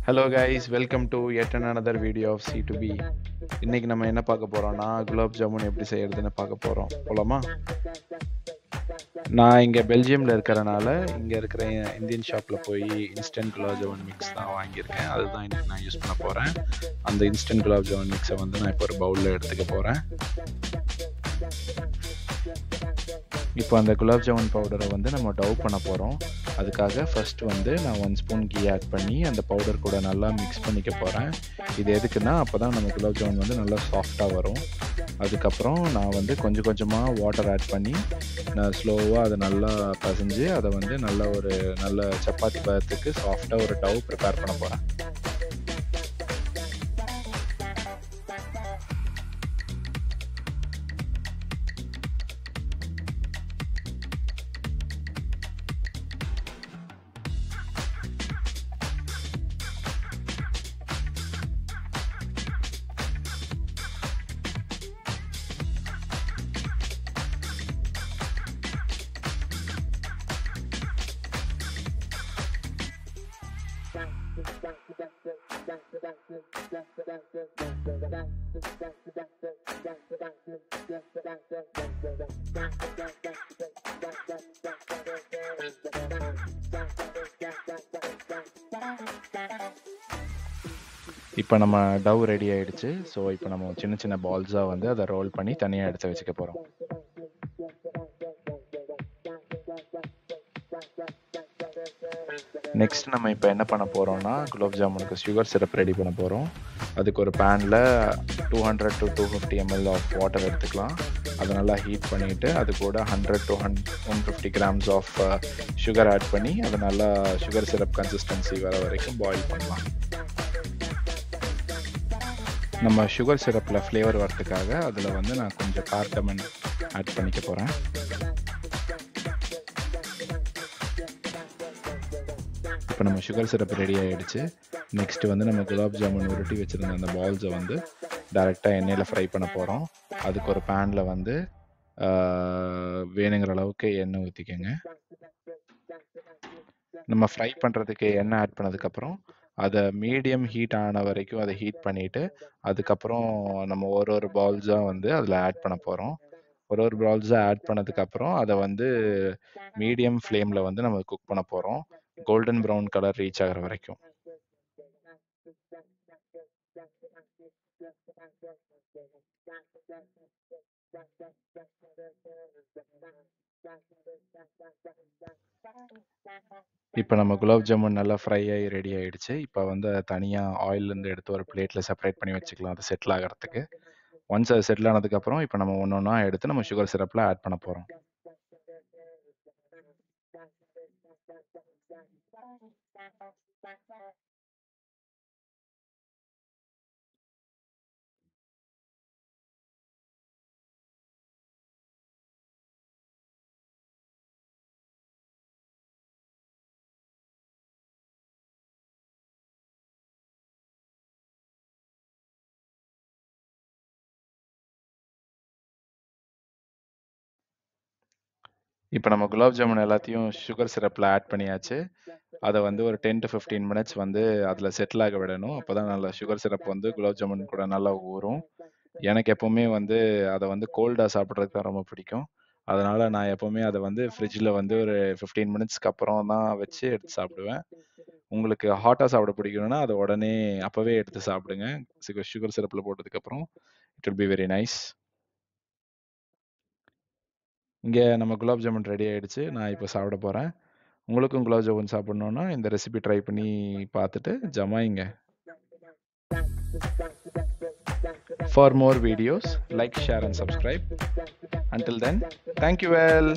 Hello guys, welcome to yet another video of C2B. இன்னைக்கு நம்ம என்ன பார்க்க போறோம்னா குலாப் ஜாமுன் எப்படி செய்யறதுன்னு பார்க்க போறோம். போலாமா? நான் இங்க பெல்ஜியம்ல இருக்கறனால இங்க இருக்கிற இந்தியன் ஷாப்ல போய் இன்ஸ்டன்ட் குலாப் ஜாமுன் மிக்ஸ் தான் வாங்கியிருக்கேன். அதுதான் இன்னைக்கு நான் யூஸ் பண்ண போறேன். அந்த இன்ஸ்டன்ட் குலாப் ஜாமுன் மிக்ஸை வந்து நான் இப்போ ஒரு பவுல்ல எடுத்துக்க போறேன். இப்போ அந்த குலாப் ஜாமுன் பவுடரை வந்து நம்ம டவ் பண்ண போகிறோம். அதுக்காக ஃபர்ஸ்ட் வந்து நான் 1 ஸ்பூன் கீ ஆட் பண்ணி அந்த பவுடர் கூட நல்லா மிக்ஸ் பண்ணிக்க போகிறேன். இது எதுக்குன்னா அப்போ தான் நம்ம குலாப் ஜாமுன் வந்து நல்லா சாஃப்டாக வரும். அதுக்கப்புறம் நான் வந்து கொஞ்சம் கொஞ்சமாக வாட்டர் ஆட் பண்ணி நான் ஸ்லோவாக அதை நல்லா பசைஞ்சு அதை வந்து நல்ல சப்பாத்தி பதத்துக்கு சாஃப்டாக ஒரு டவ் ப்ரிப்பேர் பண்ண போகிறேன். இப்போ நம்ம டவ் ரெடி ஆயிடுச்சு. ஸோ இப்போ நம்ம சின்ன சின்ன பால்ஸாக வந்து அதை ரோல் பண்ணி தனியாக எடுத்து வச்சுக்க போகிறோம். நெக்ஸ்ட் நம்ம இப்போ என்ன பண்ண போகிறோம்னா குலாப் ஜாமுனுக்கு சுகர் சிரப் ரெடி பண்ண போகிறோம். அதுக்கு ஒரு பேனில் 200 to 250 ml ஆஃப் வாட்டர் எடுத்துக்கலாம். அதை நல்லா ஹீட் பண்ணிவிட்டு அது கூட 100 to 150 grams of sugar add பண்ணி அதை நல்லா சுகர் சிரப் கன்சிஸ்டன்சி வர வரைக்கும் பாயில் பண்ணலாம். நம்ம சுகர் சிரப்பில் ஃப்ளேவர் வரதுக்காக அதில் வந்து நான் கொஞ்சம் கார்டமன் ஆட் பண்ணிக்க போகிறேன். இப்போ நம்ம சுகர் சிரப் ரெடி ஆகிடுச்சு. நெக்ஸ்ட்டு வந்து நம்ம குலாப் ஜாமுன் உருட்டி வச்சுருந்த அந்த பால்ஸை வந்து டைரெக்டாக எண்ணெயில் ஃப்ரை பண்ண போகிறோம். அதுக்கு ஒரு பேனில் வந்து வேணுங்கிற அளவுக்கு எண்ணெய் ஊற்றிக்கோங்க. நம்ம ஃப்ரை பண்ணுறதுக்கு எண்ணெய் ஆட் பண்ணதுக்கப்புறம் அதை மீடியம் ஹீட் ஆன வரைக்கும் அதை ஹீட் பண்ணிவிட்டு அதுக்கப்புறம் நம்ம ஒரு பால்ஸாக வந்து அதில் ஆட் பண்ண போகிறோம். ஒரு பால்ஸாக ஆட் பண்ணதுக்கப்புறம் அதை வந்து மீடியம் ஃப்ளேமில் வந்து நம்ம குக் பண்ண போகிறோம். கோல்டன் ப்ரௌன் கலர் ரீச் ஆகிற வரைக்கும். இப்போ நம்ம குலாப் ஜாமுன் நல்லா ஃப்ரை ஆகி ரெடி ஆகிடுச்சு. இப்போ வந்து தனியாக ஆயிலேருந்து எடுத்து ஒரு பிளேட்டில் செப்பரேட் பண்ணி வச்சுக்கலாம் அது செட்டில் ஆகிறதுக்கு. ஒன்ஸ் அது செட்டில் ஆனதுக்கப்புறம் இப்போ நம்ம ஒன்றா எடுத்து நம்ம சுகர் சிரப்பில் ஆட் பண்ண போகிறோம். இப்போ நம்ம குலாப் ஜாமுன் எல்லாத்தையும் சுகர் சிரப்பில் ஆட் பண்ணியாச்சு. அதை வந்து ஒரு 10 to 15 minutes வந்து அதில் செட்டில் ஆக விடணும். அப்போ தான் நல்லா சுகர் சிரப் வந்து குலாப் ஜாமுன் கூட நல்லா ஊறும். எனக்கு எப்போவுமே வந்து அதை வந்து கோல்டாக சாப்பிட்றதுக்கு தான் ரொம்ப பிடிக்கும். அதனால் நான் எப்போவுமே அதை வந்து ஃப்ரிட்ஜில் வந்து ஒரு 15 minutesக்கு அப்புறம் தான் வச்சு எடுத்து சாப்பிடுவேன். உங்களுக்கு ஹாட்டாக சாப்பிட பிடிக்கணும்னா அதை உடனே அப்போவே எடுத்து சாப்பிடுங்க. சுகர் சிரப்பில் போட்டதுக்கப்புறம் it will be very nice. இங்கே நம்ம குலாப் ஜாமுன் ரெடி ஆகிடுச்சு. நான் இப்போ சாப்பிட போகிறேன். உங்களுக்கும் குலாப் ஜாமுன் சாப்பிட்ணுன்னா இந்த ரெசிபி ட்ரை பண்ணி பார்த்துட்டு ஜமாயிங்க. For more videos, like, share and subscribe. Until then, thank you well.